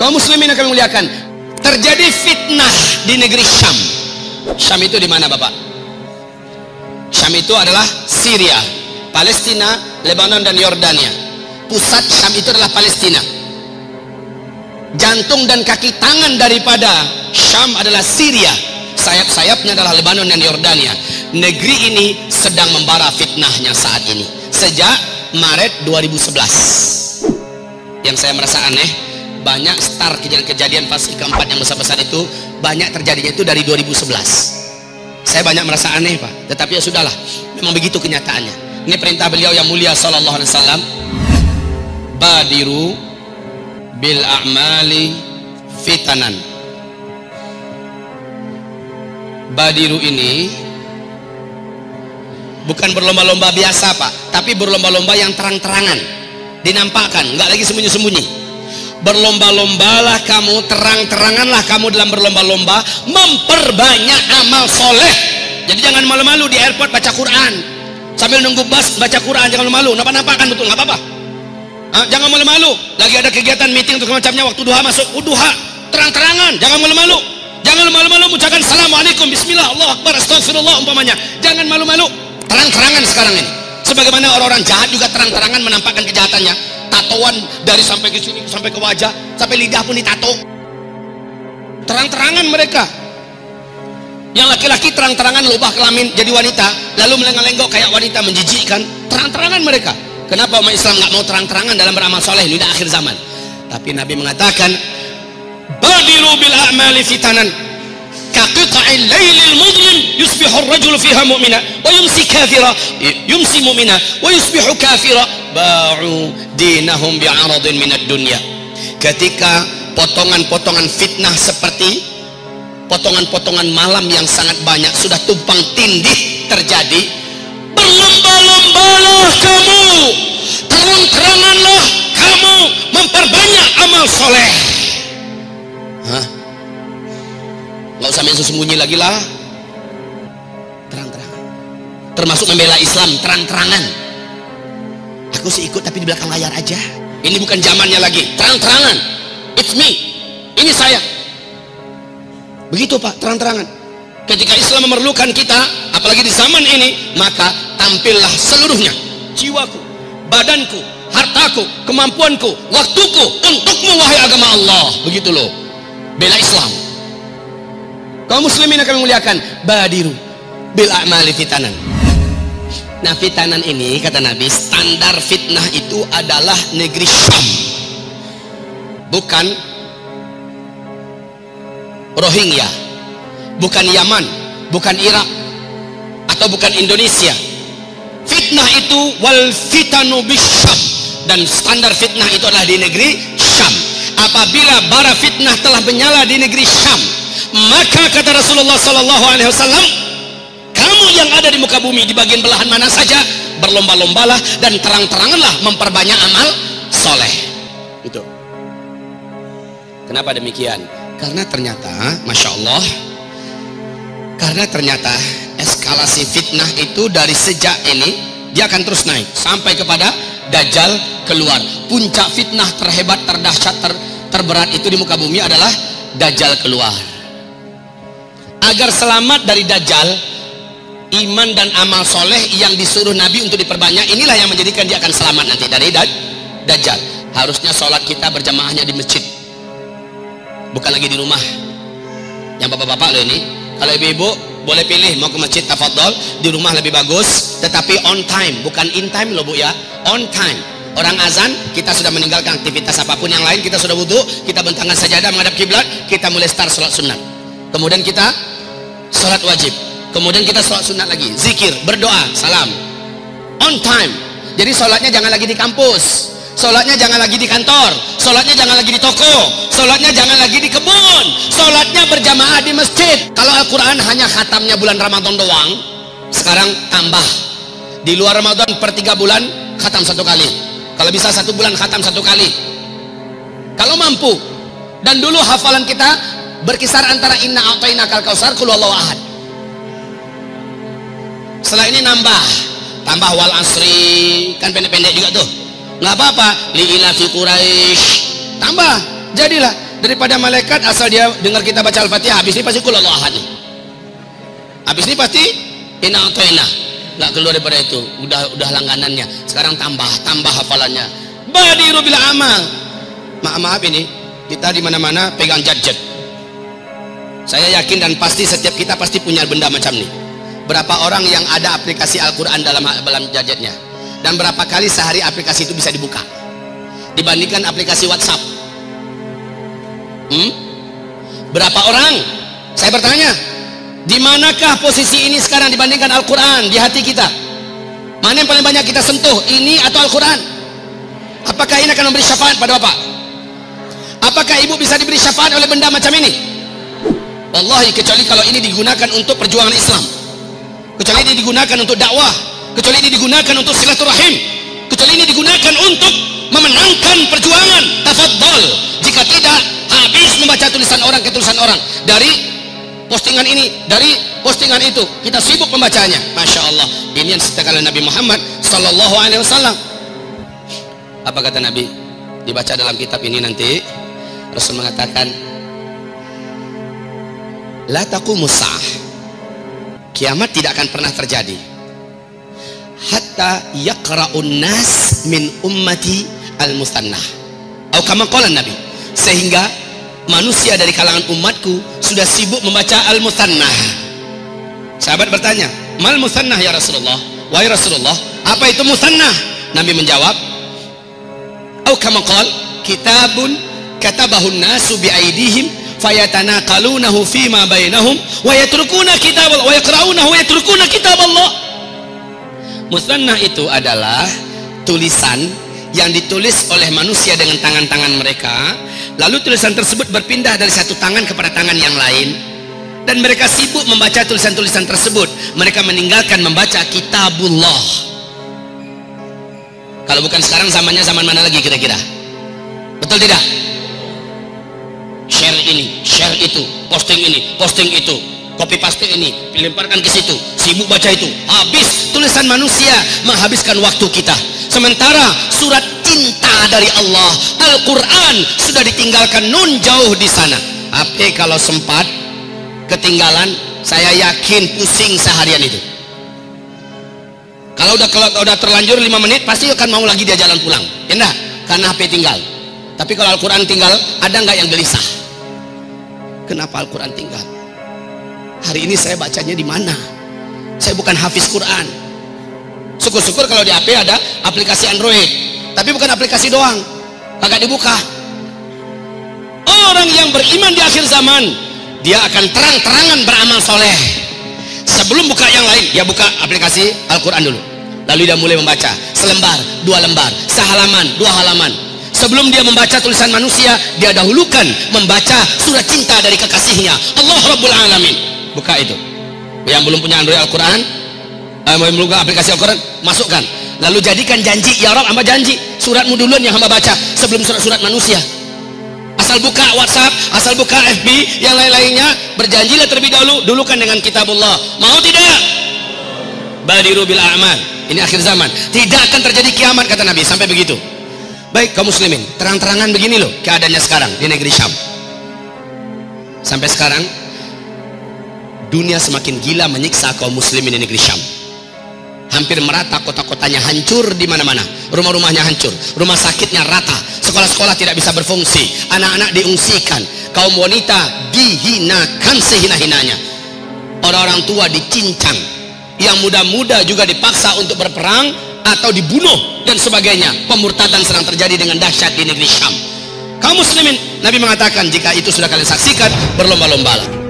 Kaum muslimin yang kami muliakan, terjadi fitnah di negeri Syam. Syam itu di mana, Bapak? Syam itu adalah Syria, Palestina, Lebanon dan Yordania. Pusat Syam itu adalah Palestina. Jantung dan kaki tangan daripada Syam adalah Syria. Sayap-sayapnya adalah Lebanon dan Yordania. Negeri ini sedang membara fitnahnya saat ini sejak Maret 2011. Yang saya merasa aneh, banyak start kejadian-kejadian fase keempat yang besar-besar itu banyak terjadinya itu dari 2011. Saya banyak merasa aneh, Pak, tetapi ya sudahlah, memang begitu kenyataannya. Ini perintah beliau yang mulia sallallahu alaihi wasallam, badiru bil a'mali fitanan. Badiru ini bukan berlomba-lomba biasa, Pak, tapi berlomba-lomba yang terang-terangan, dinampakkan, nggak lagi sembunyi-sembunyi. Berlomba-lombalah kamu, terang-teranganlah kamu dalam berlomba-lomba memperbanyak amal soleh. Jadi jangan malu-malu di airport baca Quran, sambil nunggu bus baca Quran, jangan malu-malu. Nampak-nampakkan betul, nggak apa-apa. Jangan malu-malu. Lagi ada kegiatan meeting untuk macamnya waktu duha masuk, duha terang-terangan, jangan malu-malu. Jangan malu-malu mengucapkan assalamualaikum, bismillah, Allah akbar, astagfirullah umpamanya. Jangan malu-malu, terang-terangan sekarang ini. Sebagaimana orang-orang jahat juga terang-terangan menampakkan kejahatannya. Tatoan dari sampai ke sini sampai ke wajah, sampai lidah pun ditato. Terang-terangan mereka. Yang laki-laki terang-terangan lubah kelamin jadi wanita, lalu melengok-lenggok kayak wanita, menjijikkan. Terang-terangan mereka. Kenapa umat Islam nggak mau terang-terangan dalam beramal soleh? Ini udah akhir zaman. Tapi Nabi mengatakan, badiru bil a'mali fitanan kaqita'il lailil mudlim yusbihu ar-rajulu fiha mu'mina wa yumsi kafira, yumsi mu'mina wa yusbihu kafira, ba'u dinahum bi'aradin minad dunya. Ketika potongan-potongan fitnah seperti potongan-potongan malam yang sangat banyak sudah tumpang tindih terjadi, berlomba-lombalah kamu, terang-teranganlah kamu memperbanyak amal soleh. Nggak usah main sembunyi lagi lah, terang-terangan. Termasuk membela Islam terang-terangan. Aku sih ikut tapi di belakang layar aja. Ini bukan zamannya lagi, terang-terangan. It's me, ini saya. Begitu, Pak, terang-terangan. Ketika Islam memerlukan kita, apalagi di zaman ini, maka tampillah seluruhnya, jiwaku, badanku, hartaku, kemampuanku, waktuku untukmu wahai agama Allah. Begitu loh, bela Islam. Kaum muslimin yang kami muliakan, badiru bil a'mali fitanan. Nah, fitanan ini kata Nabi, standar fitnah itu adalah negeri Syam, bukan Rohingya, bukan Yaman, bukan Irak, atau bukan Indonesia. Fitnah itu wal fitanu bis Syam, dan standar fitnah itu adalah di negeri Syam. Apabila bara fitnah telah menyala di negeri Syam, maka kata Rasulullah sallallahu alaihi wasallam, kamu yang ada di muka bumi di bagian belahan mana saja, berlomba-lombalah dan terang-teranganlah memperbanyak amal soleh. Itu. Kenapa demikian? Karena ternyata, masya Allah, karena ternyata eskalasi fitnah itu dari sejak ini dia akan terus naik sampai kepada Dajjal keluar. Puncak fitnah terhebat, terdahsyat, terberat itu di muka bumi adalah Dajjal keluar. Agar selamat dari Dajjal, iman dan amal soleh yang disuruh Nabi untuk diperbanyak, inilah yang menjadikan dia akan selamat nanti dari Dajjal. Harusnya sholat kita berjamaahnya di masjid, bukan lagi di rumah. Yang bapak-bapak loh ini, kalau ibu-ibu boleh pilih mau ke masjid, tafadhol, di rumah lebih bagus, tetapi on time, bukan in time loh Bu ya, on time. Orang azan, kita sudah meninggalkan aktivitas apapun yang lain, kita sudah wudu, kita bentangkan sajadah menghadap kiblat, kita mulai start sholat sunat. Kemudian kita sholat wajib, kemudian kita sholat sunat lagi, zikir, berdoa, salam, on time. Jadi sholatnya jangan lagi di kampus, sholatnya jangan lagi di kantor, sholatnya jangan lagi di toko, sholatnya jangan lagi di kebun, sholatnya berjamaah di masjid. Kalau Al-Quran hanya khatamnya bulan Ramadan doang, sekarang tambah, di luar Ramadan per 3 bulan khatam 1 kali, kalau bisa 1 bulan khatam 1 kali kalau mampu. Dan dulu hafalan kita berkisar antara inna a'tainakal kautsar, qul huwallahu ahad. Setelah ini tambah wal asri, kan pendek-pendek juga tuh, nggak apa-apa, li ilafi quraisy, tambah, jadilah daripada malaikat. Asal dia dengar kita baca Al-Fatihah, habis ini pasti qul huwallahu ahad nih. Habis ini pasti inna a'tainah. Nggak keluar daripada itu. Udah langganannya. Sekarang tambah hafalannya. Badiru bil amal. Maaf ini kita di mana-mana pegang gadget. Saya yakin dan pasti setiap kita pasti punya benda macam ini. Berapa orang yang ada aplikasi Al-Quran dalam gadgetnya, dan berapa kali sehari aplikasi itu bisa dibuka dibandingkan aplikasi WhatsApp? Berapa orang? Saya bertanya, di manakah posisi ini sekarang dibandingkan Al-Quran di hati kita? Mana yang paling banyak kita sentuh, ini atau Al-Quran? Apakah ini akan memberi syafaat pada Bapak? Apakah ibu bisa diberi syafaat oleh benda macam ini? Wallahi, kecuali kalau ini digunakan untuk perjuangan Islam, kecuali ini digunakan untuk dakwah, kecuali ini digunakan untuk silaturahim, kecuali ini digunakan untuk memenangkan perjuangan. Tafadhol. Jika tidak, habis membaca tulisan orang ke tulisan orang, dari postingan ini, dari postingan itu, kita sibuk membacanya. Masya Allah, ini yang disebutkan oleh Nabi Muhammad Sallallahu Alaihi Wasallam. Apa kata Nabi? Dibaca dalam kitab ini nanti, Rasul mengatakan, la taqumus sa'ah, kiamat tidak akan pernah terjadi hatta yaqra'un nas min ummati al-musannah, atau kama qala Nabi, sehingga manusia dari kalangan umatku sudah sibuk membaca al-musannah. Sahabat bertanya, mal musannah ya Rasulullah? Wahai Rasulullah, apa itu musannah? Nabi menjawab, atau kama qala, kitabun katabahun nasu bi aidihim fayatanaqalunahu fima bainahum wa yatrukuna kitab wa yaqra'unahu wa yatrukuna kitab Allah. Musannah itu adalah tulisan yang ditulis oleh manusia dengan tangan-tangan mereka, lalu tulisan tersebut berpindah dari satu tangan kepada tangan yang lain, dan mereka sibuk membaca tulisan-tulisan tersebut. Mereka meninggalkan membaca kitabullah. Kalau bukan sekarang, zamannya zaman mana lagi kira-kira? Betul tidak? Share ini, share itu, posting ini, posting itu, copy paste ini, dilemparkan ke situ, sibuk baca itu. Habis tulisan manusia menghabiskan waktu kita. Sementara surat cinta dari Allah, Al-Quran, sudah ditinggalkan nun jauh di sana. HP kalau sempat ketinggalan, saya yakin pusing seharian itu. Kalau udah terlanjur 5 menit, pasti akan mau lagi dia jalan pulang, ya enggak? Karena HP tinggal. Tapi kalau Al-Quran tinggal, ada nggak yang gelisah? Kenapa Al-Quran tinggal? Hari ini saya bacanya di mana? Saya bukan hafiz Quran. Syukur-syukur kalau di HP ada aplikasi Android, tapi bukan aplikasi doang, agak dibuka. Orang yang beriman di akhir zaman, dia akan terang-terangan beramal soleh. Sebelum buka yang lain, dia buka aplikasi Al-Quran dulu, lalu dia mulai membaca selembar, 2 lembar, sehalaman, 2 halaman. Sebelum dia membaca tulisan manusia, dia dahulukan membaca surat cinta dari kekasihnya, Allah Rabbul Alamin. Buka itu. Yang belum punya Android Al-Quran, belum punya aplikasi Al-Quran, masukkan. Lalu jadikan janji, ya Rabb, hamba janji, suratmu duluan yang hamba baca sebelum surat-surat manusia. Asal buka WhatsApp, asal buka FB, yang lain-lainnya, berjanjilah terlebih dahulu, dulukan dengan kitabullah. Mau tidak? Badiru bil a'mal. Ini akhir zaman, tidak akan terjadi kiamat kata Nabi, sampai begitu. Baik kaum muslimin, terang-terangan begini loh keadaannya sekarang di negeri Syam. Sampai sekarang dunia semakin gila menyiksa kaum muslimin di negeri Syam. Hampir merata, kota-kotanya hancur di mana-mana, rumah-rumahnya hancur, rumah sakitnya rata, sekolah-sekolah tidak bisa berfungsi, anak-anak diungsikan, kaum wanita dihinakan sehina-hinanya, orang-orang tua dicincang, yang muda-muda juga dipaksa untuk berperang atau dibunuh dan sebagainya. Pemurtadan sedang terjadi dengan dahsyat di negeri Syam. Kaum muslimin, Nabi mengatakan, jika itu sudah kalian saksikan, berlomba-lombalah.